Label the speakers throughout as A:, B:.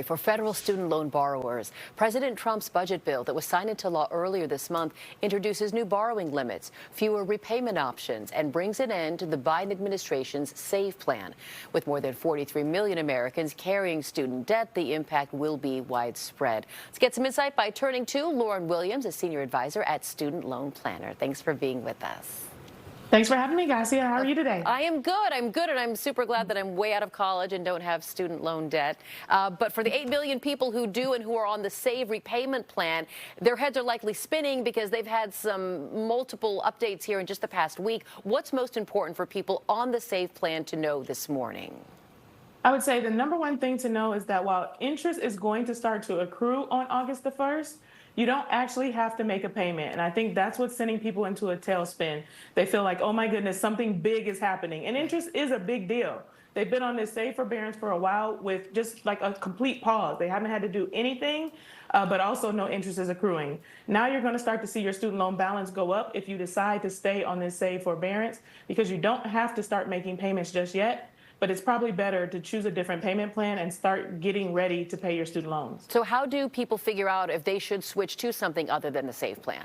A: worry for federal student loan borrowers. President Trump's budget bill that was signed into law earlier this month introduces new borrowing limits, fewer repayment options, and brings an end to the Biden administration's SAVE plan. With more than 43 million Americans carrying student debt, the impact will be widespread. Let's get some insight by turning to Lauren Williams, a senior advisor at Student Loan Planner. Thanks for being with us.
B: Thanks for having me, Garcia. How are you today?
A: I am good. I'm good, and I'm super glad that I'm way out of college and don't have student loan debt. But for the 8 million people who do and who are on the SAVE repayment plan, their heads are likely spinning because they've had some multiple updates here in just the past week. What's most important for people on the SAVE plan to know this morning?
B: I would say the number one thing to know is that while interest is going to start to accrue on August the 1st, you don't actually have to make a payment. And I think that's what's sending people into a tailspin. They feel like, oh my goodness, something big is happening. And interest is a big deal. They've been on this SAVE forbearance for a while with just like a complete pause. They haven't had to do anything, but also no interest is accruing. Now you're going to start to see your student loan balance go up if you decide to stay on this SAVE forbearance, because you don't have to start making payments just yet. But it's probably better to choose a different payment plan and start getting ready to pay your student loans.
A: So how do people figure out if they should switch to something other than the SAVE plan?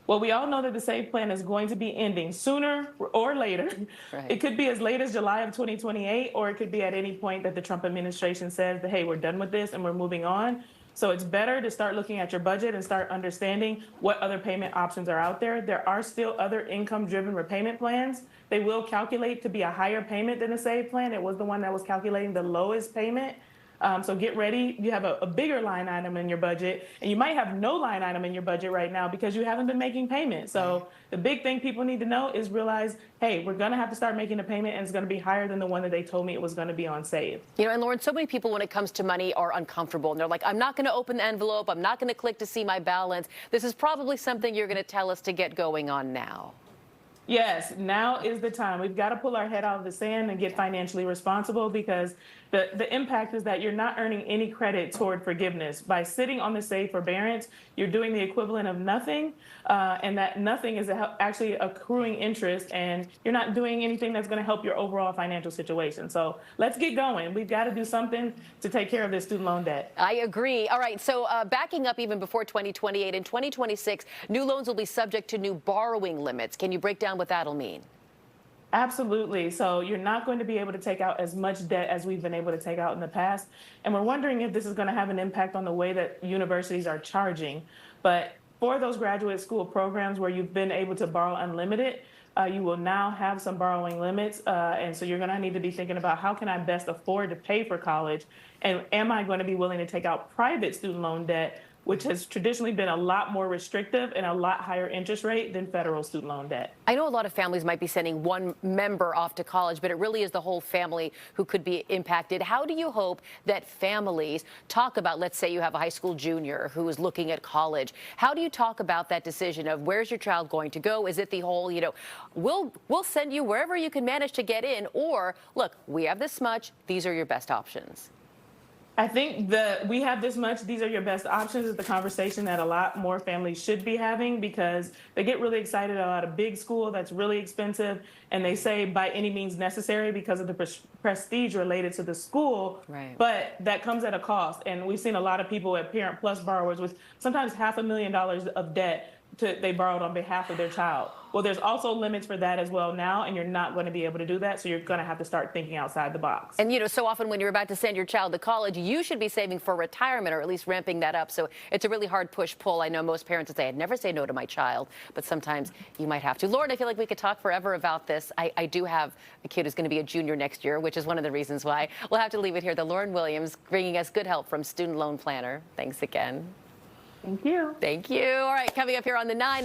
B: Well, we all know that the SAVE plan is going to be ending sooner or later. Right. It could be as late as July of 2028, or it could be at any point that the Trump administration says that, hey, we're done with this and we're moving on. So it's better to start looking at your budget and start understanding what other payment options are out there. There are still other income-driven repayment plans. They will calculate to be a higher payment than the SAVE plan. It was the one that was calculating the lowest payment. So get ready. You have a bigger line item in your budget, and you might have no line item in your budget right now because you haven't been making payments. So the big thing people need to know is realize, hey, we're going to have to start making a payment, and it's going to be higher than the one that they told me it was going to be on SAVE.
A: You know, and Lauren, so many people when it comes to money are uncomfortable, and they're like, I'm not going to open the envelope. I'm not going to click to see my balance. This is probably something you're going to tell us to get going on now.
B: Yes, now is the time. We've got to pull our head out of the sand and get financially responsible, because the impact is that you're not earning any credit toward forgiveness. By sitting on the SAVE forbearance, you're doing the equivalent of nothing, and that nothing is actually accruing interest, and you're not doing anything that's going to help your overall financial situation. So let's get going. We've got to do something to take care of this student loan debt.
A: I agree. All right, so backing up even before 2028, in 2026, new loans will be subject to new borrowing limits. Can you break down what that'll mean?
B: Absolutely. So you're not going to be able to take out as much debt as we've been able to take out in the past. And we're wondering if this is going to have an impact on the way that universities are charging. But for those graduate school programs where you've been able to borrow unlimited, you will now have some borrowing limits. And so you're going to need to be thinking about, how can I best afford to pay for college? And am I going to be willing to take out private student loan debt, which has traditionally been a lot more restrictive and a lot higher interest rate than federal student loan debt?
A: I know a lot of families might be sending one member off to college, but it really is the whole family who could be impacted. How do you hope that families talk about, let's say you have a high school junior who is looking at college. How do you talk about that decision of where's your child going to go? Is it the whole, we'll send you wherever you can manage to get in, or look, we have this much, these are your best options?
B: I think we have this much, these are your best options is the conversation that a lot more families should be having, because they get really excited about a big school that's really expensive, and they say by any means necessary because of the prestige related to the school.
A: Right.
B: But that comes at a cost. And we've seen a lot of people at Parent Plus borrowers with sometimes $500,000 of debt they borrowed on behalf of their child. Well, there's also limits for that as well now, and you're not going to be able to do that, so you're going to have to start thinking outside the box.
A: And, so often when you're about to send your child to college, you should be saving for retirement, or at least ramping that up. So it's a really hard push-pull. I know most parents would say, I'd never say no to my child, but sometimes you might have to. Lauren, I feel like we could talk forever about this. I do have a kid who's going to be a junior next year, which is one of the reasons why. We'll have to leave it here. The Lauren Williams bringing us good help from Student Loan Planner. Thanks again.
B: Thank you.
A: Thank you. All right, coming up here on the 9.